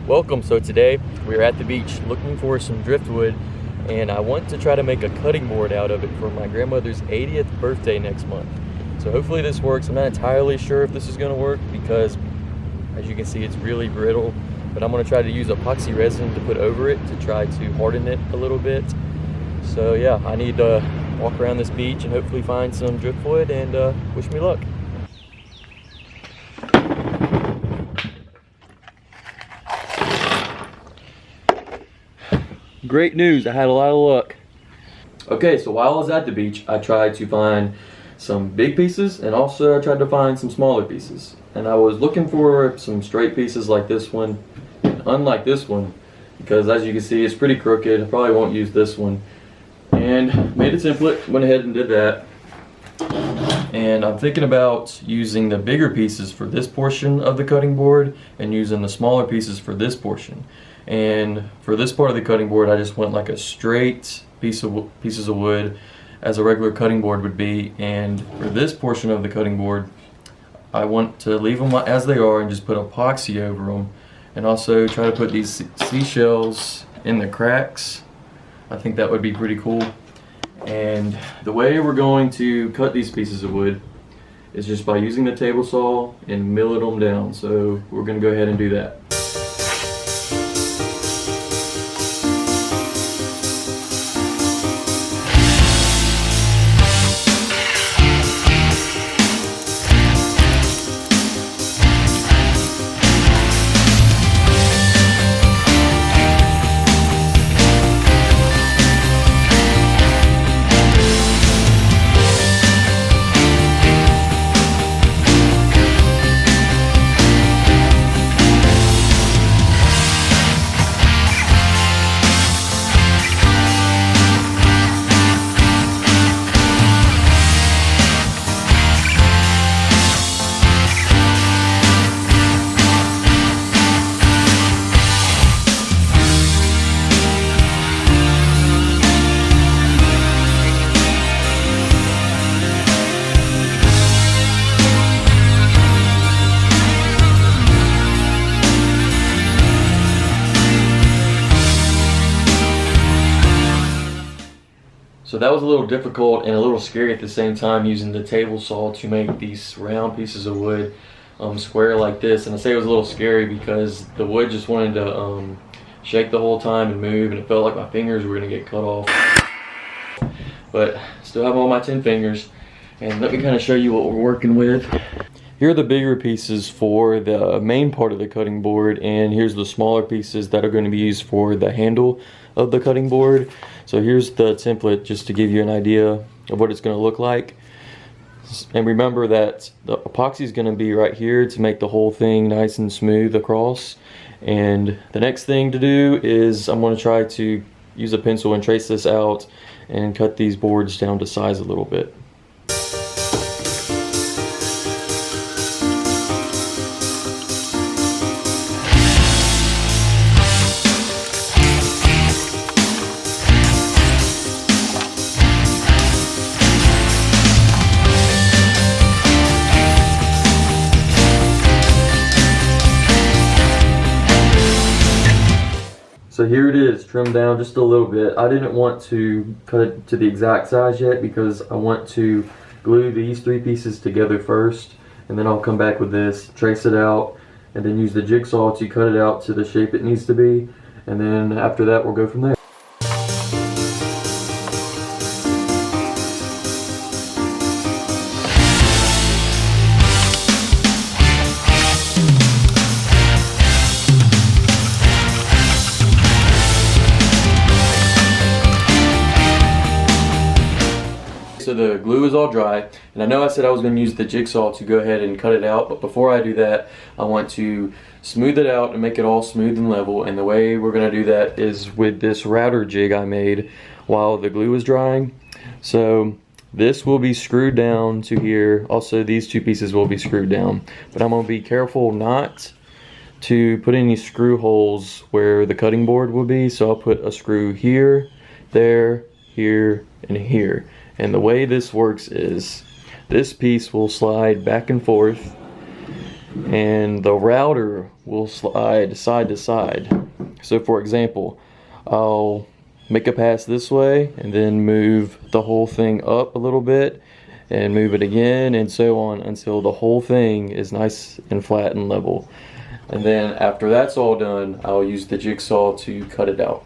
Welcome. So today we're at the beach looking for some driftwood, and I want to try to make a cutting board out of it for my grandmother's 80th birthday next month. So hopefully this works. I'm not entirely sure if this is going to work because, as you can see, it's really brittle, but I'm going to try to use epoxy resin to put over it to try to harden it a little bit. So yeah, I need to walk around this beach and hopefully find some driftwood, and wish me luck. Great news, I had a lot of luck. Okay, so while I was at the beach, I tried to find some big pieces, and also I tried to find some smaller pieces. And I was looking for some straight pieces like this one, and unlike this one, because as you can see, it's pretty crooked. I probably won't use this one. And made a template, went ahead and did that. And I'm thinking about using the bigger pieces for this portion of the cutting board and using the smaller pieces for this portion. And for this part of the cutting board, I just went like a straight pieces of wood as a regular cutting board would be. And for this portion of the cutting board, I want to leave them as they are and just put epoxy over them, and also try to put these seashells in the cracks. I think that would be pretty cool. And the way we're going to cut these pieces of wood is just by using the table saw and milling them down. So we're going to go ahead and do that. So that was a little difficult and a little scary at the same time, using the table saw to make these round pieces of wood square like this. And I say it was a little scary because the wood just wanted to shake the whole time and move, and it felt like my fingers were going to get cut off. But still have all my 10 fingers, and let me kind of show you what we're working with. Here are the bigger pieces for the main part of the cutting board, and here's the smaller pieces that are going to be used for the handle of the cutting board. So here's the template just to give you an idea of what it's going to look like. And remember that the epoxy is going to be right here to make the whole thing nice and smooth across. And the next thing to do is I'm going to try to use a pencil and trace this out and cut these boards down to size a little bit. So here it is, trimmed down just a little bit. I didn't want to cut it to the exact size yet because I want to glue these 3 pieces together first, and then I'll come back with this, trace it out, and then use the jigsaw to cut it out to the shape it needs to be. And then after that, we'll go from there. So the glue is all dry, and I know I said I was going to use the jigsaw to go ahead and cut it out, but before I do that, I want to smooth it out and make it all smooth and level. And the way we're going to do that is with this router jig I made while the glue is drying. So this will be screwed down to here. Also, these 2 pieces will be screwed down, but I'm going to be careful not to put any screw holes where the cutting board will be. So I'll put a screw here, there, here, and here. And the way this works is this piece will slide back and forth, and the router will slide side to side. So for example, I'll make a pass this way and then move the whole thing up a little bit and move it again, and so on until the whole thing is nice and flat and level. And then after that's all done, I'll use the jigsaw to cut it out.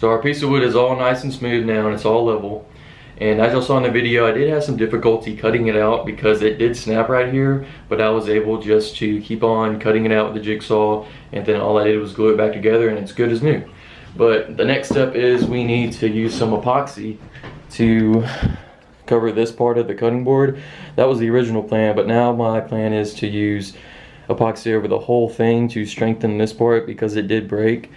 So our piece of wood is all nice and smooth now, and it's all level. And as y'all saw in the video, I did have some difficulty cutting it out because it did snap right here, but I was able just to keep on cutting it out with the jigsaw, and then all I did was glue it back together and it's good as new. But the next step is we need to use some epoxy to cover this part of the cutting board. That was the original plan, but now my plan is to use epoxy over the whole thing to strengthen this part because it did break.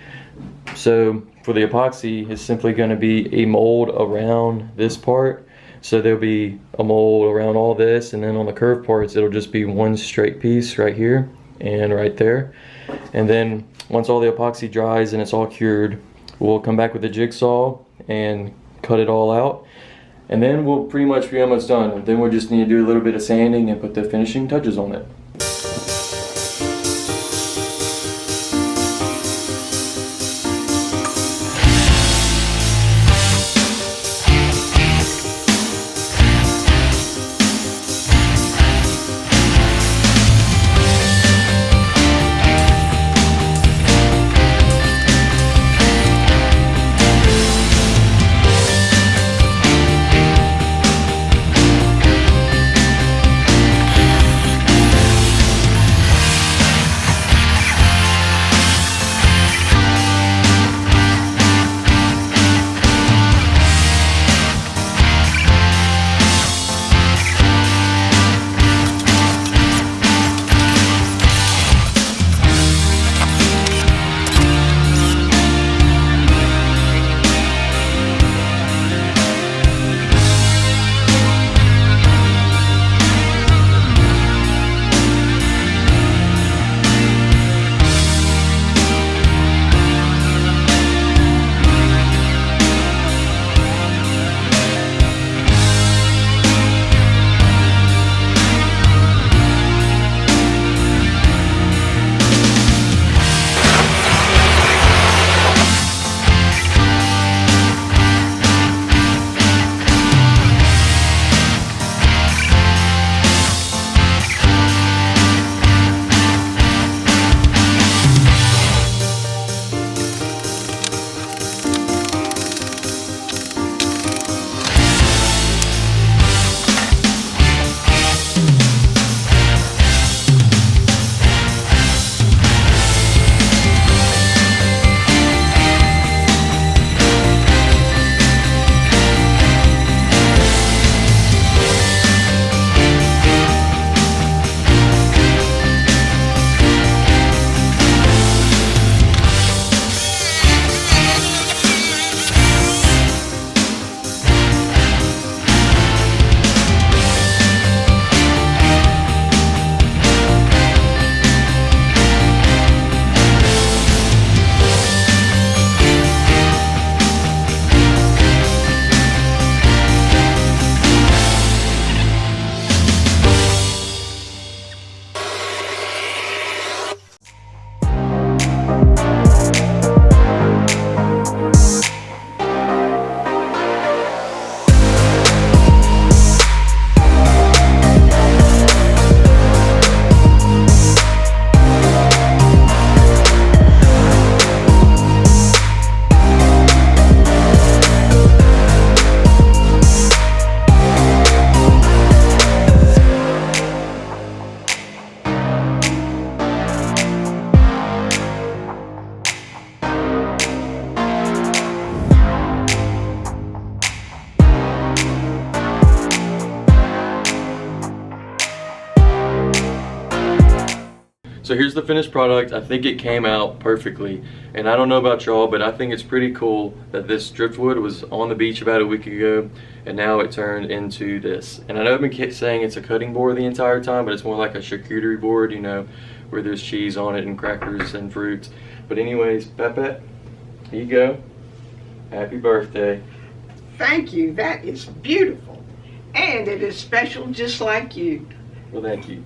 So for the epoxy, it's simply going to be a mold around this part. So there'll be a mold around all this, and then on the curved parts it'll just be one straight piece right here and right there. And then once all the epoxy dries and it's all cured, we'll come back with a jigsaw and cut it all out, and then we'll pretty much be almost done. And then we'll just need to do a little bit of sanding and put the finishing touches on it. So here's the finished product. I think it came out perfectly. And I don't know about y'all, but I think it's pretty cool that this driftwood was on the beach about a week ago, and now it turned into this. And I know I've been saying it's a cutting board the entire time, but it's more like a charcuterie board, you know, where there's cheese on it and crackers and fruits. But anyways, Pepe, here you go. Happy birthday. Thank you. That is beautiful. And it is special just like you. Well, thank you.